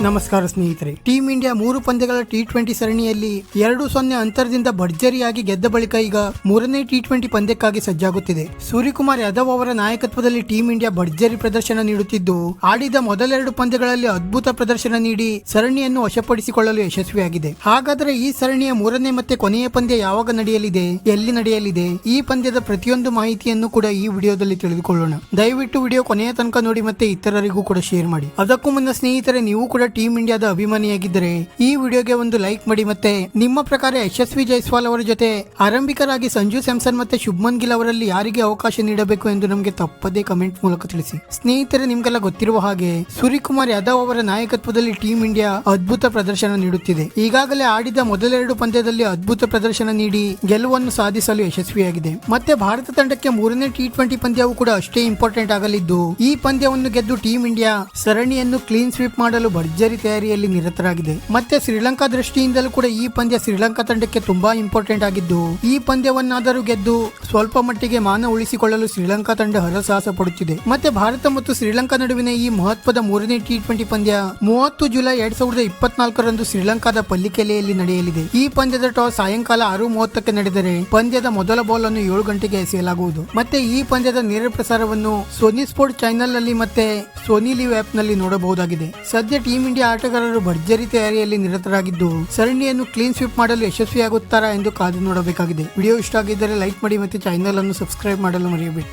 ನಮಸ್ಕಾರ ಸ್ನೇಹಿತರೆ. Team India 3 ಪಂದ್ಯಗಳ T20 ಸರಣಿಯಲ್ಲಿ 2-0 ಅಂತರದಿಂದ ಭರ್ಜರಿಯಾಗಿ ಗೆದ್ದ ಬಳಿಕ ಈಗ ಮೂರನೇ T20 ಪಂದ್ಯಕ್ಕಾಗಿ ಸಜ್ಜಾಗುತ್ತಿದೆ. ಸೂರ್ಯಕುಮಾರ್ ಯಾದವ್ ಅವರ ನಾಯಕತ್ವದಲ್ಲಿ ಟೀಂ ಇಂಡಿಯಾ ಭರ್ಜರಿ ಪ್ರದರ್ಶನ ನೀಡುತ್ತಿದ್ದು, ಆಡಿದ ಮೊದಲ 2 ಪಂದ್ಯಗಳಲ್ಲಿ ಅದ್ಭುತ ಪ್ರದರ್ಶನ ನೀಡಿ ಸರಣಿಯನ್ನು ವಶಪಡಿಸಿಕೊಳ್ಳಲು ಯಶಸ್ವಿಯಾಗಿದೆ. ಹಾಗಾದರೆ ಈ ಸರಣಿಯ ಮೂರನೇ ಮತ್ತೆ ಕೊನೆಯ ಪಂದ್ಯ ಯಾವಾಗ ನಡೆಯಲಿದೆ, ಎಲ್ಲಿ ನಡೆಯಲಿದೆ, ಈ ಪಂದ್ಯದ ಪ್ರತಿಯೊಂದು ಮಾಹಿತಿಯನ್ನು ಕೂಡ ಈ ವಿಡಿಯೋದಲ್ಲಿ ತಿಳಿದುಕೊಳ್ಳೋಣ. ದಯವಿಟ್ಟು ವಿಡಿಯೋ ಕೊನೆಯ ತನಕ ನೋಡಿ ಮತ್ತೆ ಇತರರಿಗೂ ಕೂಡ ಶೇರ್ ಮಾಡಿ. ಅದಕ್ಕೂ ಮುನ್ನ ಸ್ನೇಹಿತರೆ, ನೀವು ಕೂಡ ಟೀಂ ಇಂಡಿಯಾದ ಅಭಿಮಾನಿಯಾಗಿದ್ದರೆ ಈ ವಿಡಿಯೋಗೆ ಒಂದು ಲೈಕ್ ಮಾಡಿ. ಮತ್ತೆ ನಿಮ್ಮ ಪ್ರಕಾರ ಯಶಸ್ವಿ ಜೈಸ್ವಾಲ್ ಅವರ ಜೊತೆ ಆರಂಭಿಕರಾಗಿ ಸಂಜು ಸ್ಯಾಮ್ಸನ್ ಮತ್ತೆ ಶುಭ್ಮನ್ ಗಿಲ್ ಅವರಲ್ಲಿ ಯಾರಿಗೆ ಅವಕಾಶ ನೀಡಬೇಕು ಎಂದು ನಮಗೆ ತಪ್ಪದೇ ಕಮೆಂಟ್ ಮೂಲಕ ತಿಳಿಸಿ. ಸ್ನೇಹಿತರೆ, ನಿಮ್ಗೆಲ್ಲ ಗೊತ್ತಿರುವ ಹಾಗೆ ಸೂರ್ಯಕುಮಾರ್ ಯಾದವ್ ಅವರ ನಾಯಕತ್ವದಲ್ಲಿ ಟೀಂ ಇಂಡಿಯಾ ಅದ್ಭುತ ಪ್ರದರ್ಶನ ನೀಡುತ್ತಿದೆ. ಈಗಾಗಲೇ ಆಡಿದ ಮೊದಲ 2 ಪಂದ್ಯದಲ್ಲಿ ಅದ್ಭುತ ಪ್ರದರ್ಶನ ನೀಡಿ ಗೆಲುವನ್ನು ಸಾಧಿಸಲು ಯಶಸ್ವಿಯಾಗಿದೆ. ಮತ್ತೆ ಭಾರತ ತಂಡಕ್ಕೆ ಮೂರನೇ T20 ಪಂದ್ಯವು ಕೂಡ ಅಷ್ಟೇ ಇಂಪಾರ್ಟೆಂಟ್ ಆಗಲಿದ್ದು, ಈ ಪಂದ್ಯವನ್ನು ಗೆದ್ದು ಟೀಂ ಇಂಡಿಯಾ ಸರಣಿಯನ್ನು ಕ್ಲೀನ್ ಸ್ವೀಪ್ ಮಾಡಲು ಭರ್ಜರಿ ತಯಾರಿಯಲ್ಲಿ ನಿರತರಾಗಿದೆ. ಮತ್ತೆ ಶ್ರೀಲಂಕಾ ದೃಷ್ಟಿಯಿಂದಲೂ ಕೂಡ ಈ ಪಂದ್ಯ ಶ್ರೀಲಂಕಾ ತಂಡಕ್ಕೆ ತುಂಬಾ ಇಂಪಾರ್ಟೆಂಟ್ ಆಗಿದ್ದು, ಈ ಪಂದ್ಯವನ್ನಾದರೂ ಗೆದ್ದು ಸ್ವಲ್ಪ ಮಟ್ಟಿಗೆ ಮಾನ ಉಳಿಸಿಕೊಳ್ಳಲು ಶ್ರೀಲಂಕಾ ತಂಡ ಹರಸಾಹಸ ಪಡುತ್ತಿದೆ. ಮತ್ತೆ ಭಾರತ ಮತ್ತು ಶ್ರೀಲಂಕಾ ನಡುವಿನ ಈ ಮಹತ್ವದ ಮೂರನೇ T20 ಪಂದ್ಯ 30 ಜುಲೈ 2024 ಶ್ರೀಲಂಕಾದ ಪಲ್ಲಿಕೆಲೆಯಲ್ಲಿ ನಡೆಯಲಿದೆ. ಈ ಪಂದ್ಯದ ಟಾಸ್ ಸಾಯಂಕಾಲ 6:30ಕ್ಕೆ ನಡೆದರೆ ಪಂದ್ಯದ ಮೊದಲ ಬಾಲ್ ಅನ್ನು 7 ಗಂಟೆಗೆ ಎಸೆಯಲಾಗುವುದು. ಮತ್ತೆ ಈ ಪಂದ್ಯದ ನೇರ ಪ್ರಸಾರವನ್ನು ಸೋನಿ ಸ್ಪೋರ್ಟ್ ಚಾನೆಲ್ ನಲ್ಲಿ ಮತ್ತೆ ಸೋನಿ ಲಿವ್ ಆಪ್ ನಲ್ಲಿ ನೋಡಬಹುದಾಗಿದೆ. ಸದ್ಯ ಟೀಂ ಇಂಡಿಯಾ ಆಟಗಾರರು ಭರ್ಜರಿ ತಯಾರಿಯಲ್ಲಿ ನಿರತರಾಗಿದ್ದು, ಸರಣಿಯನ್ನು ಕ್ಲೀನ್ ಸ್ವೀಪ್ ಮಾಡಲು ಯಶಸ್ವಿಯಾಗುತ್ತಾರಾ ಎಂದು ಕಾದು ನೋಡಬೇಕಾಗಿದೆ. ವಿಡಿಯೋ ಇಷ್ಟ ಆಗಿದ್ದರೆ ಲೈಕ್ ಮಾಡಿ ಮತ್ತೆ ಚಾನೆಲ್ ಅನ್ನು ಸಬ್ಸ್ಕ್ರೈಬ್ ಮಾಡಲು ಮರೆಯಬೇಡಿ.